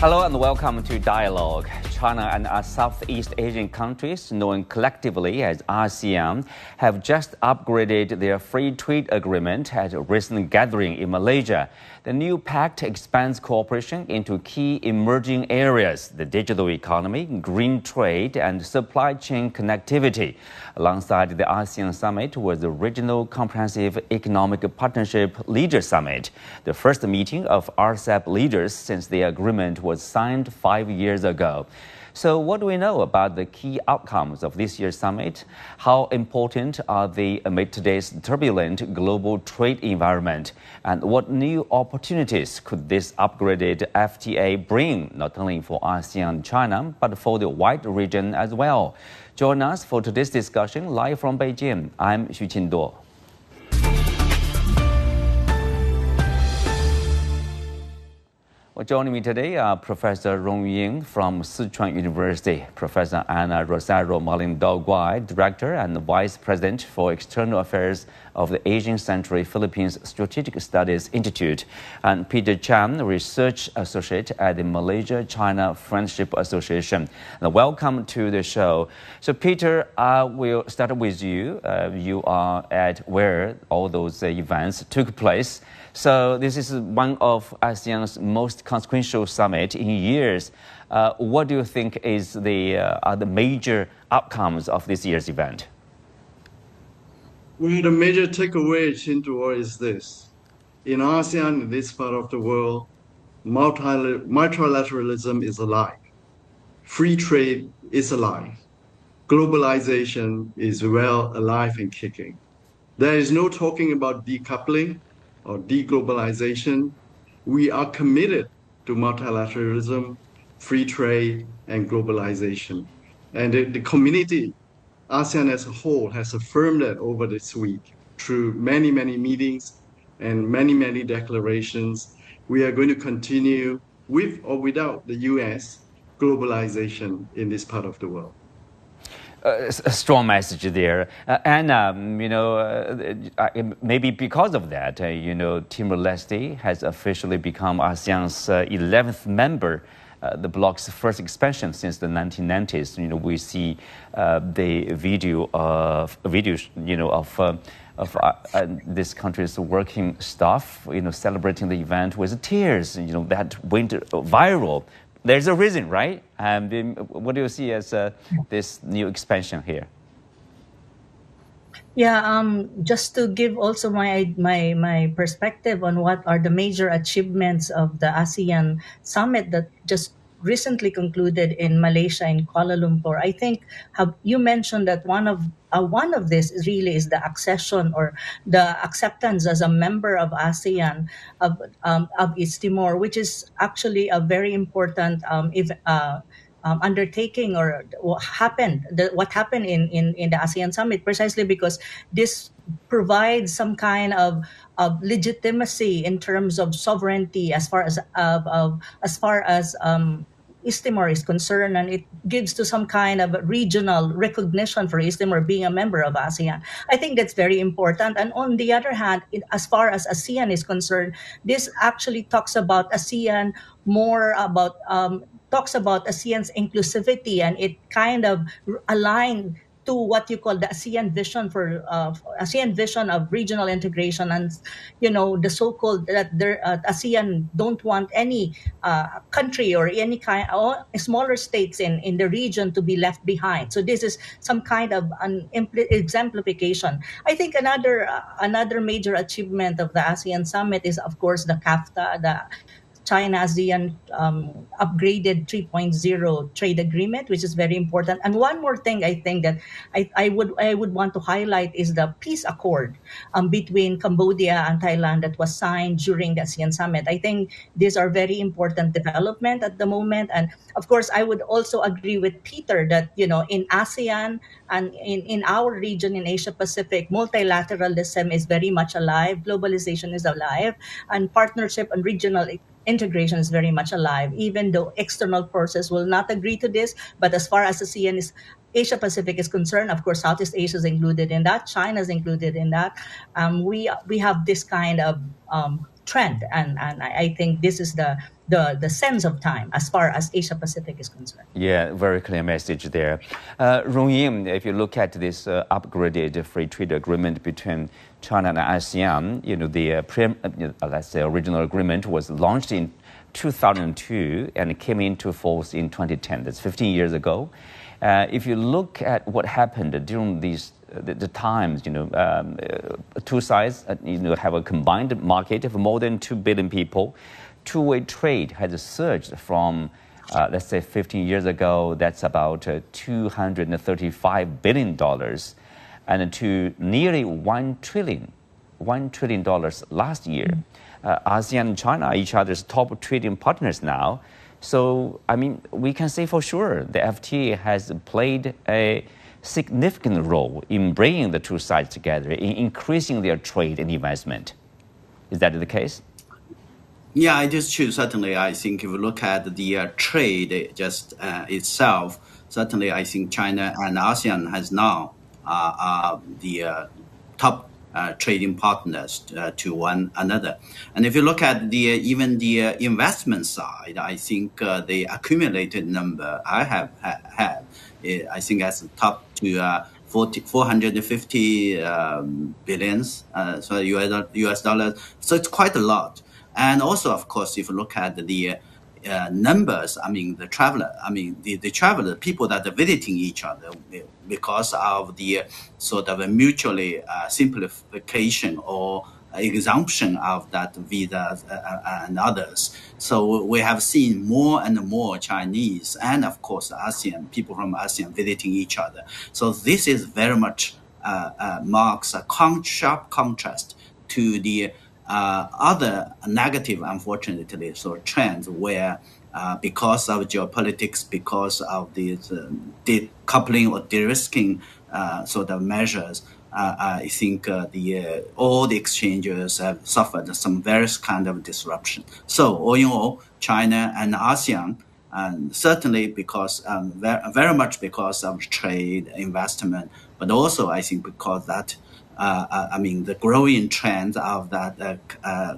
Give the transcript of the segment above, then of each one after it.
Hello and welcome to Dialogue. China and Southeast Asian countries, known collectively as ASEAN, have just upgraded their free trade agreement at a recent gathering in Malaysia. The new pact expands cooperation into key emerging areas: the digital economy, green trade, and supply chain connectivity. Alongside the ASEAN Summit was the Regional Comprehensive Economic Partnership Leaders Summit, the first meeting of RCEP leaders since the agreement was signed 5 years ago. So what do we know about the key outcomes of this year's summit? How important are they amid today's turbulent global trade environment? And what new opportunities could this upgraded FTA bring, not only for ASEAN and China, but for the wider region as well? Join us for today's discussion live from Beijing. I'm Xu Qinduo. Well, joining me today are Professor Rong Ying from Sichuan University, Professor Anna Rosario Malindog-Uy, Director and Vice President for External Affairs of the Asian Century Philippines Strategic Studies Institute, and Peter Chang, Research Associate at the Malaysia-China Friendship Association. And welcome to the show. So Peter, we'll start with you. You are at where all those events took place. So this is one of ASEAN's most consequential summit in years. What do you think is are the major outcomes of this year's event? Well, the major takeaway, Qinduo, is this. In ASEAN, in this part of the world, multilateralism is alive. Free trade is alive. Globalization is well alive and kicking. There is no talking about decoupling or deglobalization. We are committed to multilateralism, free trade, and globalization. And the community, ASEAN as a whole, has affirmed that over this week through many, many meetings and many, many declarations. We are going to continue with or without the US globalization in this part of the world. A strong message there. And, maybe because of that, Timor-Leste has officially become ASEAN's 11th member, the bloc's first expansion since the 1990s. We see the videos, of this country's working staff, celebrating the event with tears, that went viral. There's a reason, right? What do you see as this new expansion here? Yeah, just to give also my perspective on what are the major achievements of the ASEAN Summit that just recently concluded in Malaysia in Kuala Lumpur. I think you mentioned that one of this really is the accession or the acceptance as a member of ASEAN of East Timor, which is actually a very important undertaking, or what happened in the ASEAN Summit, precisely because this provides some kind of legitimacy in terms of sovereignty as far as East Timor is concerned, and it gives to some kind of regional recognition for East Timor being a member of ASEAN. I think that's very important. And on the other hand, as far as ASEAN is concerned, this actually talks about ASEAN talks about ASEAN's inclusivity, and it kind of aligned to what you call the ASEAN vision for ASEAN vision of regional integration, and the so-called that ASEAN don't want any country or any kind or smaller states in the region to be left behind. So this is some kind of an exemplification. I think another major achievement of the ASEAN Summit is, of course, the CAFTA, the China-ASEAN upgraded 3.0 trade agreement, which is very important. And one more thing I think that I would want to highlight is the peace accord between Cambodia and Thailand that was signed during the ASEAN Summit. I think these are very important development at the moment. And of course, I would also agree with Peter that, in ASEAN and in our region in Asia Pacific, multilateralism is very much alive, globalization is alive, and partnership and regional integration is very much alive, even though external forces will not agree to this. But as far as Asia Pacific is concerned, of course, Southeast Asia is included in that. China is included in that. We have this kind of trend, and I think this is the sense of time as far as Asia Pacific is concerned. Yeah, very clear message there. Rong Ying, if you look at this upgraded free trade agreement between China and ASEAN, let's say original agreement was launched in 2002 and it came into force in 2010. That's 15 years ago. If you look at what happened during the times, two sides, have a combined market of more than 2 billion people. Two-way trade has surged from, let's say, 15 years ago, that's about $235 billion, and to nearly $1 trillion last year. ASEAN and China are each other's top trading partners now. So, we can say for sure the FTA has played a significant role in bringing the two sides together, in increasing their trade and investment. Is that the case? Yeah, it is true. Certainly, I think if you look at the trade just itself, certainly I think China and ASEAN has now the top trading partners to one another. And if you look at even the investment side, I think the accumulated number I have had, I think as top to 450 billions, so US dollars. So it's quite a lot. And also, of course, if you look at the numbers, the traveler, people that are visiting each other because of the sort of a mutually simplification or exemption of that visa and others. So we have seen more and more Chinese and, of course, people from ASEAN visiting each other. So this is very much marks a sharp contrast to the other negative, unfortunately, trends where because of geopolitics, because of these decoupling or de-risking measures, I think all the exchanges have suffered some various kind of disruption. So all in all, China and ASEAN, certainly because very much because of trade investment, but also I think because that the growing trend of that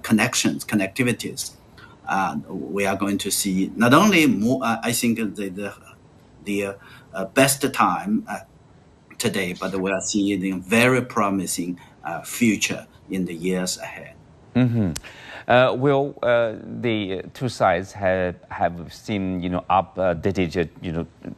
connectivities, we are going to see not only more. I think the best time today, but we are seeing a very promising future in the years ahead. Mm-hmm. The two sides have seen, updated,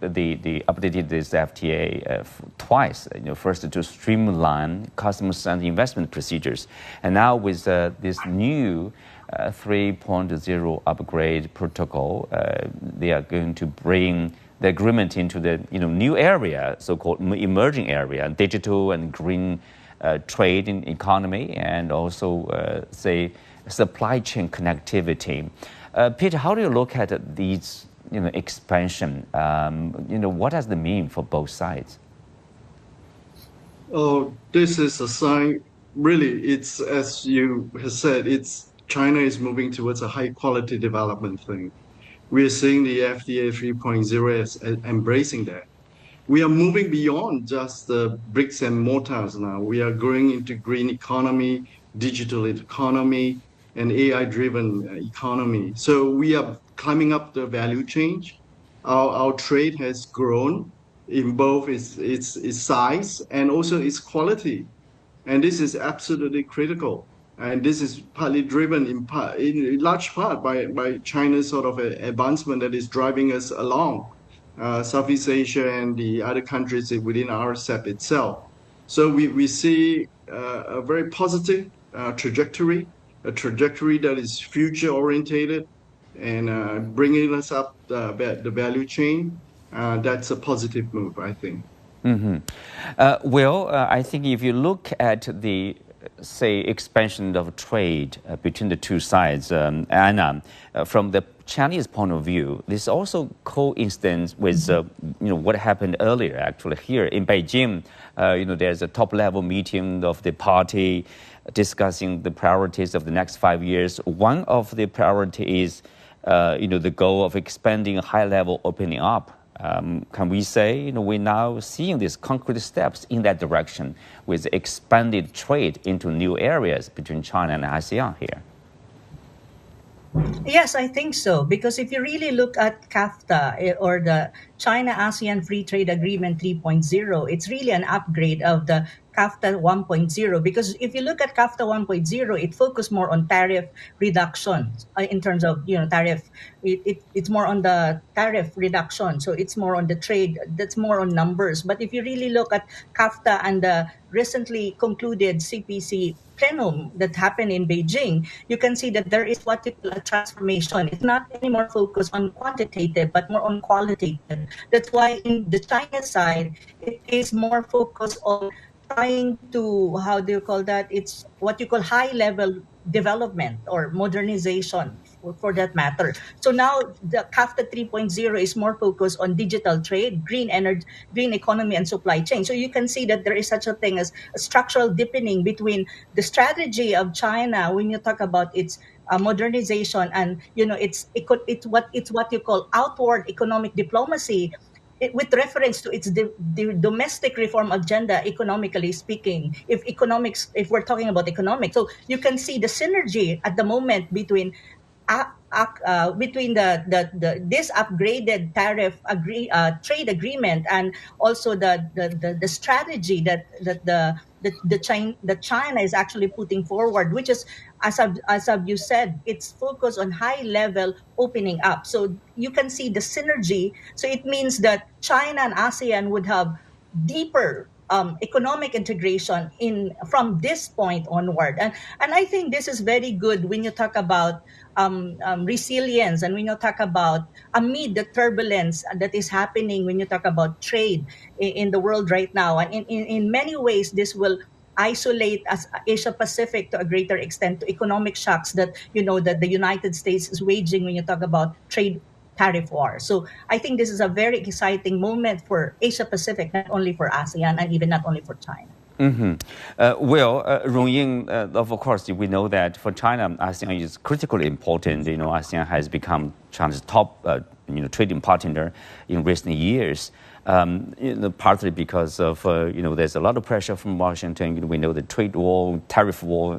the updated this FTA twice. First to streamline customs and investment procedures, and now with this new 3.0 upgrade protocol, they are going to bring the agreement into the new area, so-called emerging area, digital and green trade in economy, and also supply chain connectivity. Peter, how do you look at these expansion? What does it mean for both sides? Oh, this is a sign. Really, it's as you have said. China is moving towards a high quality development thing. We are seeing the FTA 3.0 as embracing that. We are moving beyond just the bricks and mortars now. We are going into green economy, digital economy, and AI-driven economy. So we are climbing up the value chain. Our trade has grown in both its size and also its quality, and this is absolutely critical. And this is partly driven in large part by China's sort of advancement that is driving us along, Southeast Asia and the other countries within RCEP itself. So we see a very positive trajectory, a trajectory that is future-orientated and bringing us up the value chain. That's a positive move, I think. Mm-hmm. I think if you look at the expansion of trade between the two sides, Anna, from the Chinese point of view, this also coincides with what happened earlier. Actually, here in Beijing, there's a top-level meeting of the party discussing the priorities of the next 5 years. One of the priorities is, the goal of expanding high-level opening up. Can we say, we're now seeing these concrete steps in that direction with expanded trade into new areas between China and ASEAN here? Yes, I think so. Because if you really look at CAFTA or the China ASEAN Free Trade Agreement 3.0, it's really an upgrade of the CAFTA 1.0. Because if you look at CAFTA 1.0, it focused more on tariff reduction in terms of tariff. It's more on the tariff reduction, so it's more on the trade. That's more on numbers. But if you really look at CAFTA and the recently concluded CPC plenum that happened in Beijing, you can see that there is what you call a transformation. It's not anymore focused on quantitative, but more on qualitative. That's why in the China side, it is more focused on trying to, how do you call that? It's what you call high level development or modernization for that matter. So now the CAFTA 3.0 is more focused on digital trade, green energy, green economy, and supply chain. So you can see that there is such a thing as a structural deepening between the strategy of China when you talk about its modernization and it's what you call outward economic diplomacy, with reference to its the domestic reform agenda, economically speaking. If we're talking about economics, so you can see the synergy at the moment between between the this upgraded trade agreement and also the strategy that China is actually putting forward, which is, as you said, it's focused on high level opening up. So you can see the synergy. So it means that China and ASEAN would have deeper economic integration in from this point onward, and I think this is very good when you talk about resilience, and when you talk about amid the turbulence that is happening, when you talk about trade in the world right now. And in many ways, this will isolate as Asia Pacific to a greater extent to economic shocks that that the United States is waging when you talk about trade tariff war. So I think this is a very exciting moment for Asia Pacific, not only for ASEAN and even not only for China. Rong Ying, of course, we know that for China, ASEAN is critically important. ASEAN has become China's top, trading partner in recent years. Partly because of there's a lot of pressure from Washington. We know the trade war, tariff war.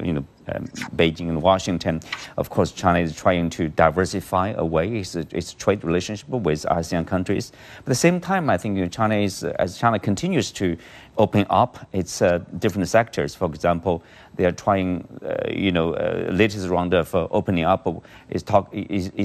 Beijing and Washington. Of course, China is trying to diversify away its trade relationship with ASEAN countries. But at the same time, I think as China continues to open up its different sectors. For example, they are trying, latest round of opening up is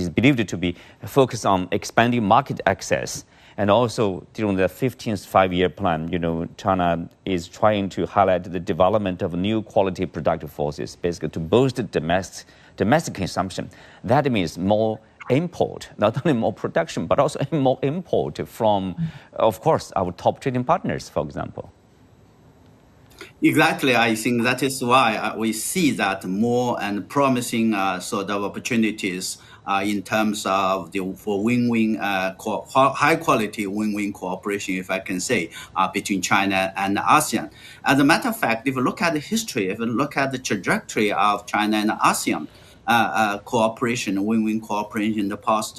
believed to be focused on expanding market access. And also, during the 15th five-year plan, China is trying to highlight the development of new quality productive forces, basically to boost domestic consumption. That means more import, not only more production, but also more import from, of course, our top trading partners, for example. Exactly. I think that is why we see that more and promising sort of opportunities in terms of for win-win, high-quality win-win cooperation, if I can say, between China and ASEAN. As a matter of fact, if you look at the history, if you look at the trajectory of China and ASEAN cooperation, win-win cooperation in the past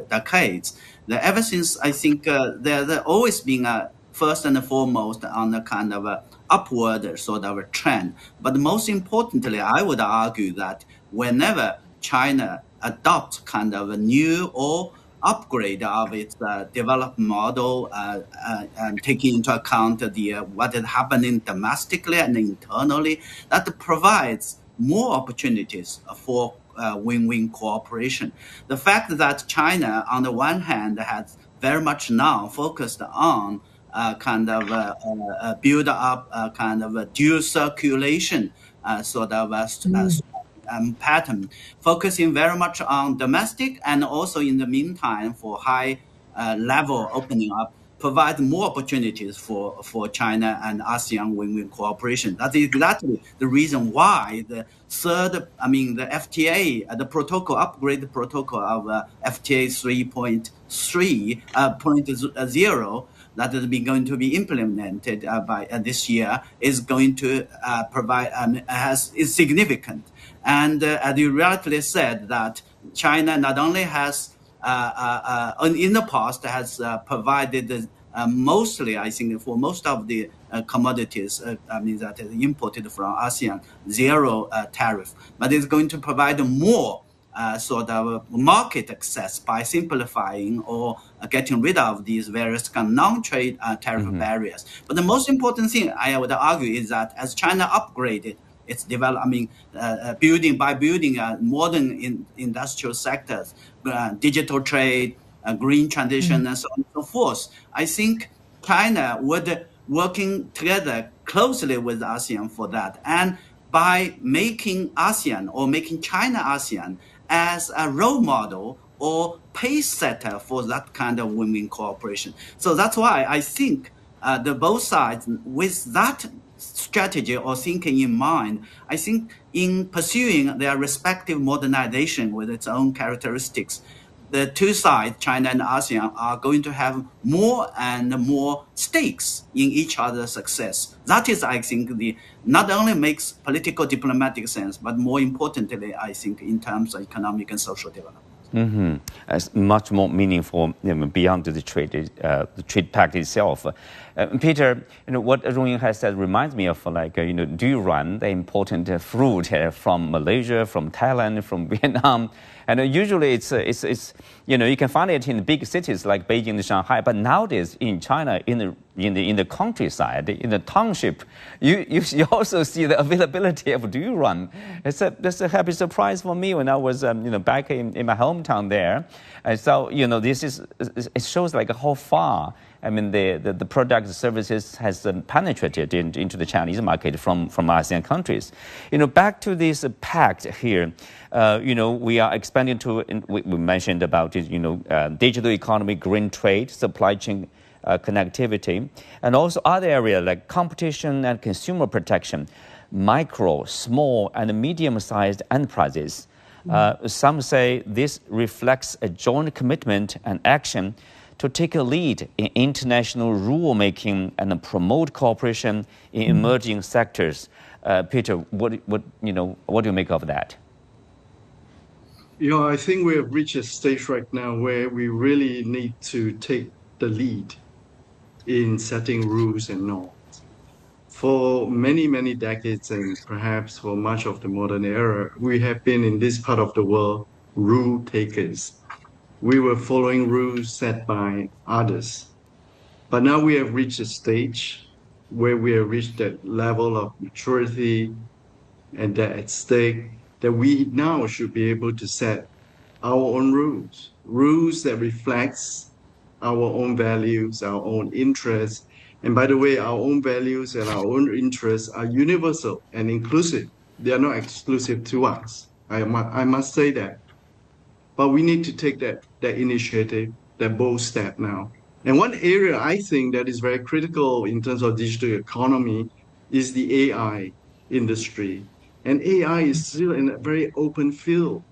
decades, ever since, I think there's always been first and foremost on a kind of a upward sort of a trend. But most importantly, I would argue that whenever China adopts kind of a new or upgrade of its development model, and taking into account what is happening domestically and internally, that provides more opportunities for win-win cooperation. The fact that China, on the one hand, has very much now focused on build up kind of a dual circulation sort of pattern, focusing very much on domestic and also in the meantime for high level opening up, provide more opportunities for China and ASEAN win-win cooperation. That's exactly the reason why the FTA, the protocol, upgrade protocol of FTA 3.3.0 that is going to be implemented by this year is going to provide is significant. And as you rightly said, that China not only has in the past has provided mostly, I think, for most of the commodities, that is imported from ASEAN, zero tariff, but it's going to provide more sort of market access by simplifying or getting rid of these various kind of non-trade tariff barriers. But the most important thing I would argue is that as China upgraded its development, building modern industrial sectors, digital trade, green transition, and so on and so forth, I think China would working together closely with ASEAN for that. And by making ASEAN or making China ASEAN as a role model or pace setter for that kind of win-win cooperation. So that's why I think the both sides, with that strategy or thinking in mind, I think in pursuing their respective modernization with its own characteristics, the two sides, China and ASEAN, are going to have more and more stakes in each other's success. That is, I think, not only makes political diplomatic sense, but more importantly, I think, in terms of economic and social development. It's much more meaningful beyond the trade pact itself. Peter, what Rong Ying has said reminds me of durian, the important fruit from Malaysia, from Thailand, from Vietnam. And usually it's you can find it in big cities like Beijing and Shanghai, but nowadays in China, in the countryside, in the township, you also see the availability of durian. That's a happy surprise for me when I was back in my hometown there. And so it shows like how far the product services has penetrated into the Chinese market from ASEAN countries. Back to this pact here, we are expanding to, we mentioned about it, digital economy, green trade, supply chain connectivity, and also other areas like competition and consumer protection, micro, small, and medium-sized enterprises. Some say this reflects a joint commitment and action to take a lead in international rule-making and promote cooperation in emerging sectors. Peter, what do you make of that? I think we have reached a stage right now where we really need to take the lead in setting rules and norms. For many, many decades, and perhaps for much of the modern era, we have been in this part of the world rule takers. We were following rules set by others. But now we have reached a stage where we have reached that level of maturity and that at stake that we now should be able to set our own rules that reflects our own values, our own interests. And by the way, our own values and our own interests are universal and inclusive. They are not exclusive to us. I must say that. But we need to take that initiative, that bold step now. And one area I think that is very critical in terms of digital economy is the AI industry. And AI is still in a very open field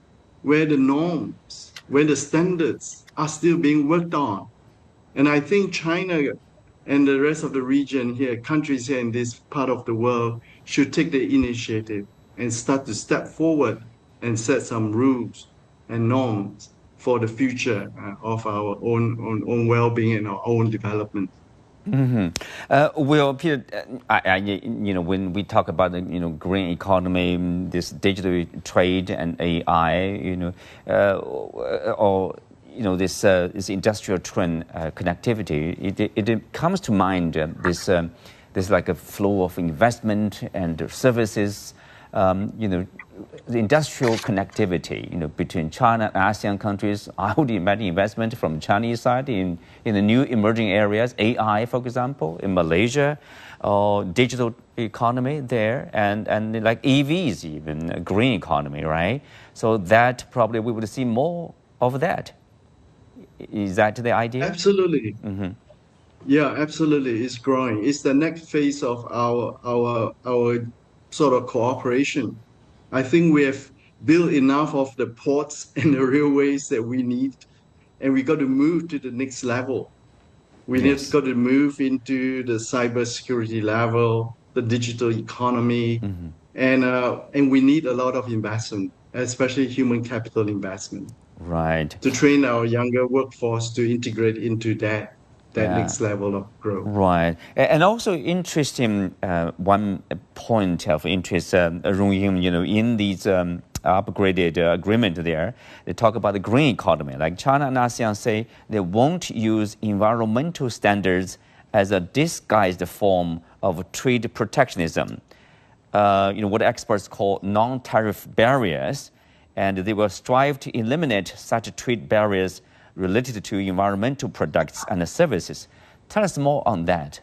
where the norms, where the standards are still being worked on. And I think China and the rest of the region here, countries here in this part of the world, should take the initiative and start to step forward and set some rules and norms for the future of our own well-being and our own development. Well, Peter, when we talk about the green economy, this digital trade and AI, or this industrial trend connectivity, it comes to mind this like a flow of investment and services. The industrial connectivity, between China and ASEAN countries. I would imagine investment from Chinese side in the new emerging areas, AI, for example, in Malaysia, or digital economy there, and like EVs, even green economy, right? So that probably we would see more of that. Is that the idea? Absolutely. Yeah, absolutely. It's growing. It's the next phase of our sort of cooperation. I think we have built enough of the ports and the railways that we need, and we got to move to the next level. We just got to move into the cybersecurity level, the digital economy, and we need a lot of investment, especially human capital investment. Right. To train our younger workforce to integrate into that next level of growth. Right. And also interesting, one point of interest, Rong Ying, in these upgraded agreement there. They talk about the green economy. Like China and ASEAN say they won't use environmental standards as a disguised form of trade protectionism. What experts call non-tariff barriers, and they will strive to eliminate such trade barriers related to environmental products and services. Tell us more on that.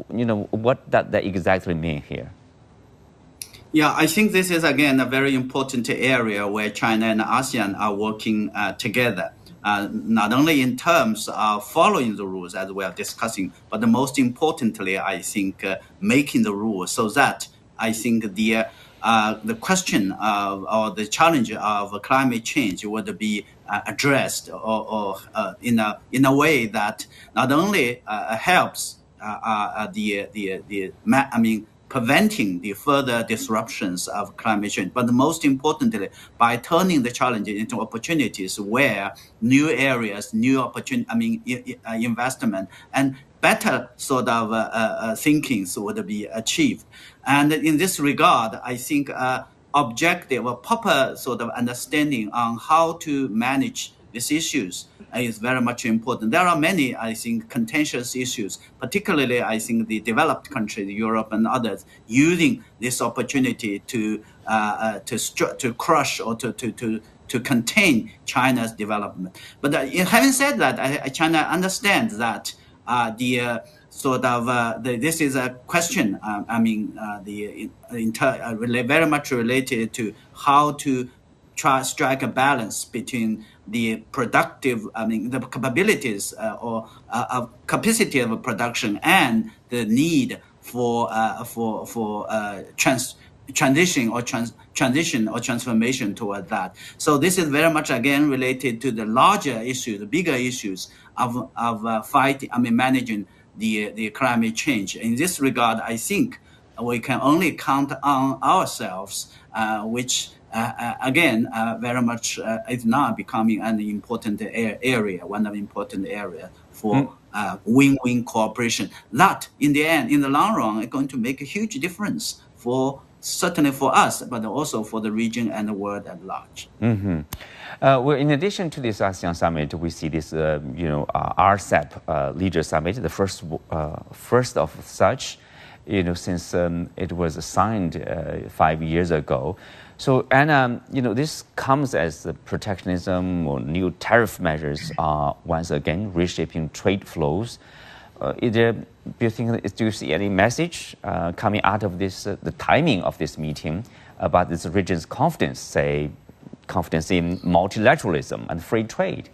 What does that exactly mean here? Yeah, I think this is, again, a very important area where China and ASEAN are working together, not only in terms of following the rules as we are discussing, but most importantly, I think, making the rules so that I think the question of, or the challenge of climate change would be addressed or in a way that not only helps preventing the further disruptions of climate change, but most importantly, by turning the challenges into opportunities where new areas, new opportunity, investment, and better sort of thinkings would be achieved. And in this regard, I think objective or proper sort of understanding on how to manage these issues is very much important. There are many, I think, contentious issues, particularly, I think, the developed countries, Europe and others, using this opportunity to crush or to contain China's development. But having said that, China understands that this is a question. Very much related to how to strike a balance between the productive, the capabilities or capacity of production and the need for transition or transformation toward that. So this is very much again related to the larger issue, the bigger issues of fighting, managing the climate change. In this regard, I think we can only count on ourselves, which again, very much is now becoming an important area, one of the important areas for win-win cooperation. That, in the end, in the long run, is going to make a huge difference certainly for us, but also for the region and the world at large. Mm-hmm. Well, in addition to this ASEAN Summit, we see this, RCEP Leaders Summit, the first of such, since it was signed 5 years ago. So, and, this comes as the protectionism or new tariff measures are once again reshaping trade flows. Do you see any message coming out of this, the timing of this meeting about this region's confidence in multilateralism and free trade?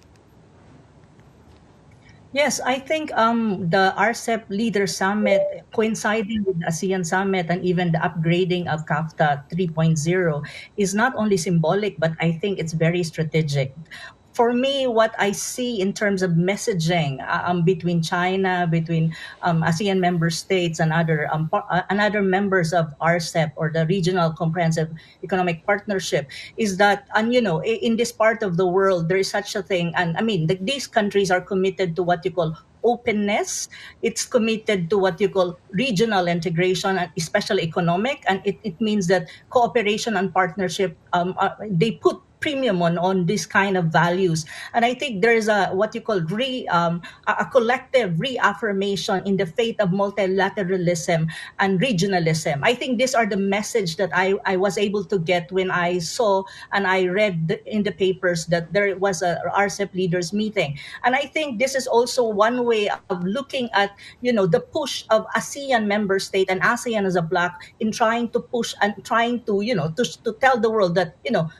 Yes, I think the RCEP Leaders Summit coinciding with the ASEAN Summit and even the upgrading of CAFTA 3.0 is not only symbolic, but I think it's very strategic. For me, what I see in terms of messaging between China, between ASEAN member states and other members of RCEP or the Regional Comprehensive Economic Partnership is that, in this part of the world, there is such a thing. And these countries are committed to what you call openness. It's committed to what you call regional integration, and especially economic. And it means that cooperation and partnership, they put premium on this kind of values. And I think there is a what you call a collective reaffirmation in the faith of multilateralism and regionalism. I think these are the message that I was able to get when I saw and I read in the papers that there was a RCEP leaders meeting. And I think this is also one way of looking at, the push of ASEAN member state and ASEAN as a bloc in trying to push and trying to, to tell the world that,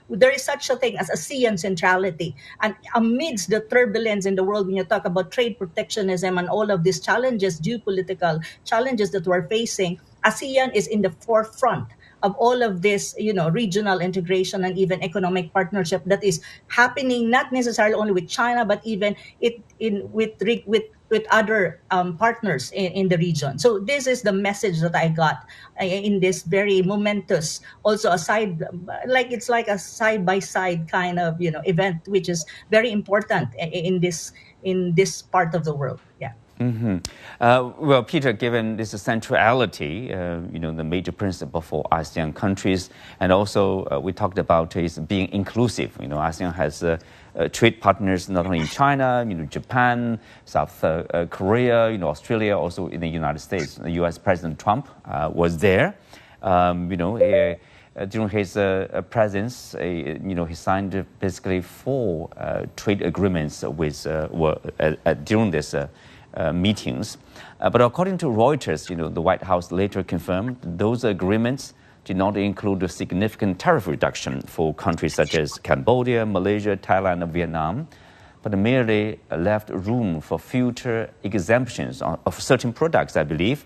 there is such a thing as ASEAN centrality. And amidst the turbulence in the world, when you talk about trade protectionism and all of these challenges, geopolitical challenges that we're facing, ASEAN is in the forefront of all of this, regional integration and even economic partnership that is happening, not necessarily only with China, but even with other partners in the region. So this is the message that I got in this very momentous, also it's like a side-by-side kind of, event, which is very important in this part of the world. Yeah. Well, Peter, given this centrality, the major principle for ASEAN countries, and also we talked about is being inclusive. ASEAN has trade partners not only in China, Japan, South Korea, Australia, also in the United States. The U.S. President Trump was there. During his presence, he signed basically 4 trade agreements with during this meetings. But according to Reuters, the White House later confirmed those agreements did not include a significant tariff reduction for countries such as Cambodia, Malaysia, Thailand, and Vietnam, but merely left room for future exemptions of certain products, I believe.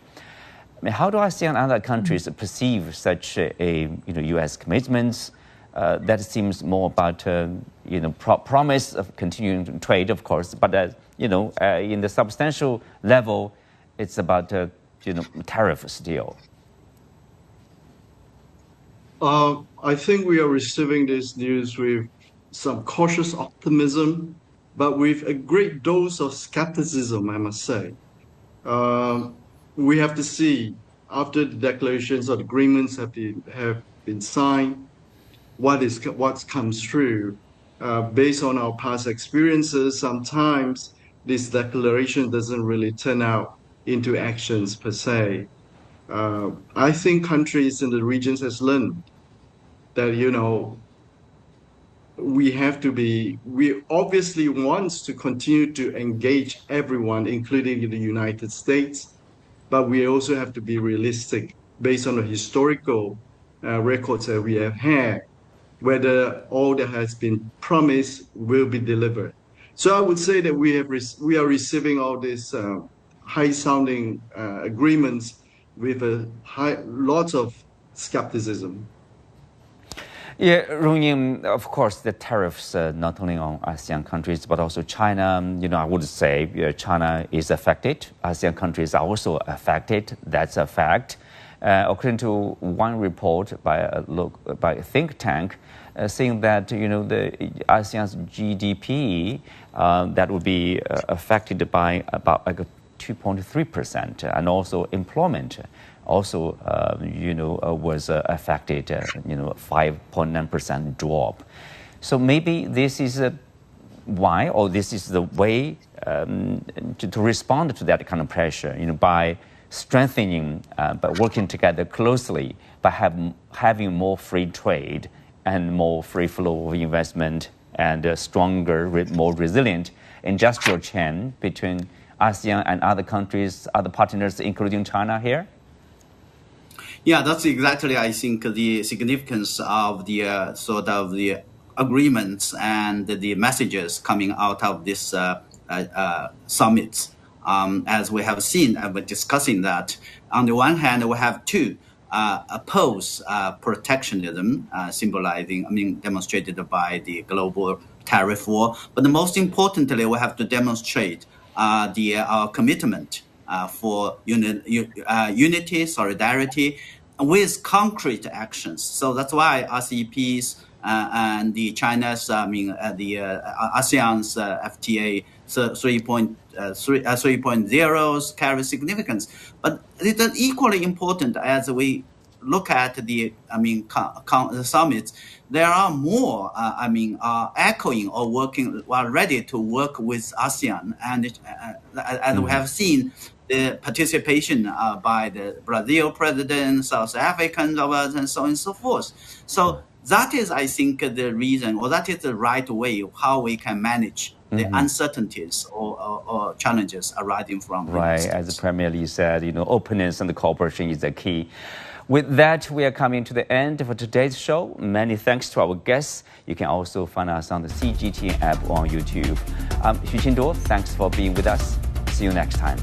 How do ASEAN and other countries perceive such U.S. commitments? That seems more about promise of continuing trade, of course, but in the substantial level, it's about tariff still. I think we are receiving this news with some cautious optimism, but with a great dose of skepticism, I must say. We have to see, after the declarations or agreements have been signed, what comes through. Based on our past experiences, sometimes this declaration doesn't really turn out into actions per se. I think countries in the regions has learned that, we obviously want to continue to engage everyone, including the United States, but we also have to be realistic based on the historical records that we have had, whether all that has been promised will be delivered. So I would say that we are receiving all these high-sounding agreements with lots of skepticism. Yeah, Rong, of course, the tariffs not only on ASEAN countries, but also China. I would say China is affected. ASEAN countries are also affected. That's a fact. According to one report by a think tank, saying that the ASEAN's GDP that would be affected by about 2.3%, and also employment also was affected, 5.9% drop. So maybe this is why, or this is the way to respond to that kind of pressure, by strengthening, by working together closely, by having more free trade and more free flow of investment and a stronger, more resilient industrial chain between ASEAN and other countries, other partners, including China here? Yeah, that's exactly, I think, the significance of the sort of the agreements and the messages coming out of this summits. As we have seen, and we're discussing that, on the one hand, we have to oppose protectionism, demonstrated by the global tariff war. But most importantly, we have to demonstrate our commitment for unity, solidarity, with concrete actions. So that's why RCEPs and the China's, the ASEAN's FTA 3.0 carry significance. But it is equally important as we look at the summits. There are more echoing or working, ready to work with ASEAN, and as we have seen, the participation by the Brazil president, South African government, and so on and so forth. So that is, I think, the reason, or that is the right way of how we can manage the uncertainties or challenges arising from. Right, as the Premier Lee said, openness and the cooperation is the key. With that, we are coming to the end of today's show. Many thanks to our guests. You can also find us on the CGTN app on YouTube. I'm Xu Qinduo. Thanks for being with us. See you next time.